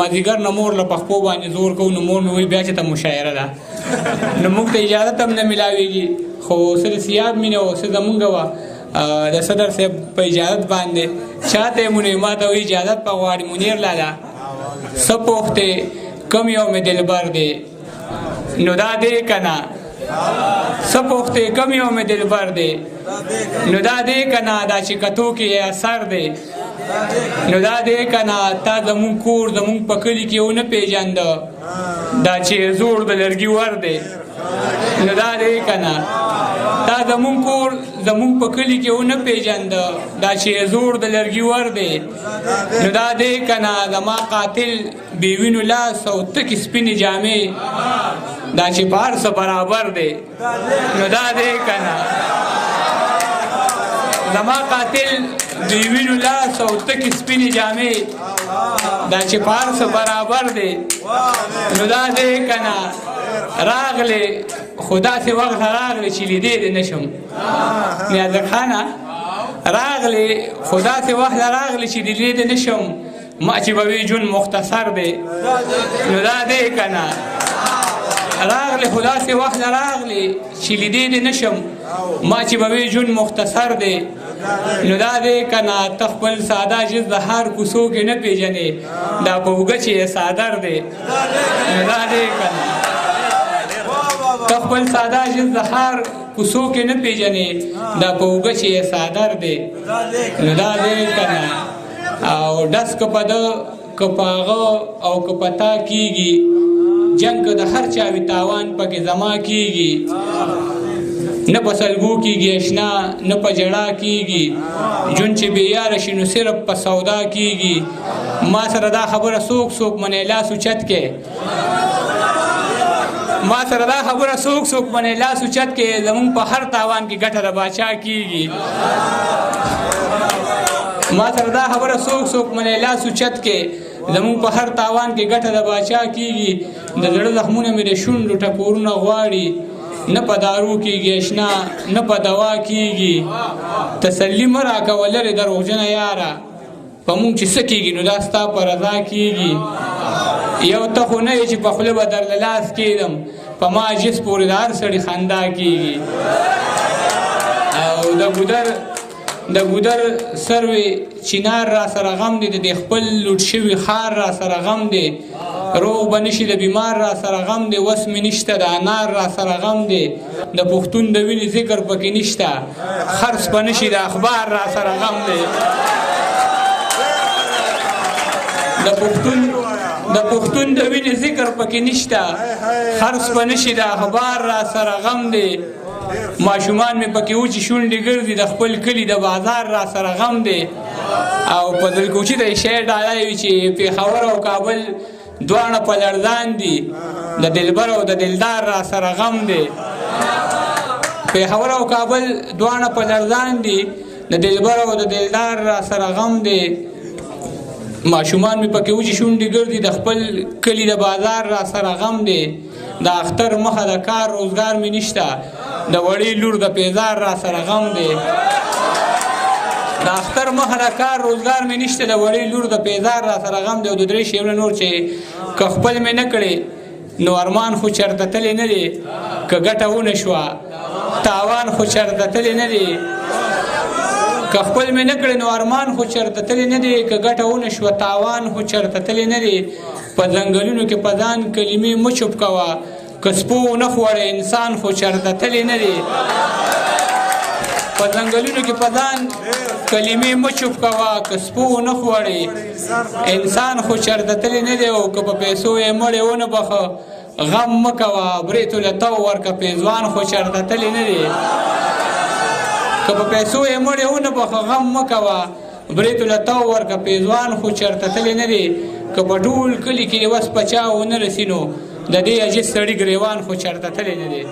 مازدیګر نه مور له پخپو باندې زور کوو نو مور مې وایي بیا چې ته مشاعره ده نو موږ ته اجازت هم نه میلاویږي خو څه د سیاب مینه وه څه زمونږ وه د صدر صاحب په اجازت باندې چاته یې مونږ ما ته وایي اجازت په غواړي منیر لالا څه پوښتې کم یو مې دلبر دی نو دا دی که نه څه پوښتې کم یو مې دلبر دی نو دا دی که نه دا چې کتو کې اثر دی نو دا دی که نه تا زمونږ کور زمونږ په کلي کې ونه پېژانده دا چې زوړ د لرګي ور دی نو دا دی که نه تا زمونږ کور زمونږ په کلي کې ونه پېژانده دا چې زوړ د لرګي ور دی نو دا دی که نه زما قاتل بې وینو لاس او تکې سپینې جامې دا چې په هر څه برابر دی نو دا دی که نه زما قاتل بې وینو لاس او تکې سپینې جامې دا چې په هر څه برابر دی نو دا دی که نه راغلی خو داسې وخت راغلی چې لیدې دې نه شم نیازک خانه راغلی خو داسې وخت راغلی چې لیدې دې نه شم ما چې به وي ژوند مختصر دی نو دا دی که نه راغلی خو داسې وخت راغلی چې لیدې دې نه شم ما چې به وي ژوند مختصر دی نو دا دی که نه ته خپل ساده جز د هر کوڅو کې نه پېژنې دا په اوږه چې یې څادر دی نو دا دی که نه ته خپل ساده جز د هر کوڅو کې نه پېژنې دا په اوږه چې یې څادر دی نو دا دی که نه او ډس که په ده که په هغه او که په تا کېږي جنګ که د هر چا وي تاوان پکې زما کېږي نه په سلګو کېږي اشنا نه په ژړا کېږي ژوند چې بېیاره شي نو صرف په سودا کېږي ما سره دا خبره څوک څوک منې لاس اوچت کې ما سره دا خبره څوک څوک منې لاس اوچت کې زمونږ په هر تاوان کې ګټه د باچا کېږي ما سره دا خبره څوک څوک منې لاس اوچت کې زمونږ په هر تاوان کې ګټه د باچا کېږي د زړه زخمونه مې د شونډو ټکورونه غواړي نه په دارو کېږي اشنا نه په دوا کېږي تسلي مه راکوه لرې دروغجنه یاره په مونږ چې څه کېږي نو دا ستا په رضا کېږي یو ته خو نه یې چې په خوله به درله لاس کېږدم په ما جس پورې د هر سړي خندا کېږي او د ګودر سروې چینار را سره غم دی د خپل لوټ شوي ښار را سره غم دی روغ به نشي د بیمار را سره غم دی وس مې نشته د انار را سره غم دی د پښتون د وینې ذکر پکې نشته خرڅ به نشي د اخبار را سره غم دی د پښتون د وینې ذکر پکې نشته خرڅ به نشي د اخبار را سره غم دی ماشومان مې پکې و چې شونډې ګرځي د خپل کلي د بازار را سره غم دی او په دلکوچي ته یې شعر ډالی وي چې پېښور او کابل دواړه په لړزان دي د دلبر او د دلدار را سره غم دی پېښور او کابل دواړه په لړزان دي د دلبر او د دلدار را سره غم دی ماشومان مې پکې و چې شونډې ګرځي د خپل کلي د بازار را سره غم دی د اختر مخه د کار روزګار مې نشته د وړې لور د پیزار را سره غم دی د اختر مخه د کار روزګار مې نشته د وړې لور د پیزار را سره غم دی او د درې شیونه نور چې که خپل مې نه کړې نو ارمان خو چېرته تللی نه دی که ګټه ونه شوه تاوان خو چېرته تللی نه دی که خپل مې نه کړې نو ارمان خو چېرته تللی نه دی که ګټه ونه شوه تاوان خو چېرته تللی نه دی په ځنګلونو کې په ځان کلمې مه چوپ کوه که سپو ونه خوړی انسان خو چېرته تللی نه دی په ځنګلونو کې په ځان کلمې مه چوپ کوه که سپو ونه خوړی انسان خو چېرته تللی نه دی او که په پیسو یې مړی ونه بخه غم مه کوه بریتو له تو ورکه پیزوان خو چېرته تللی نه دی که په پیسو یې مړی ونه بخه غم مه کوه بریتو له تو ورکه پیزوان خو چېرته تللی نه دی که په ټول کلي کې وس په چا ونه رسي نو د دې عجیز سړي ګریوان خو چېرته تللی نه دی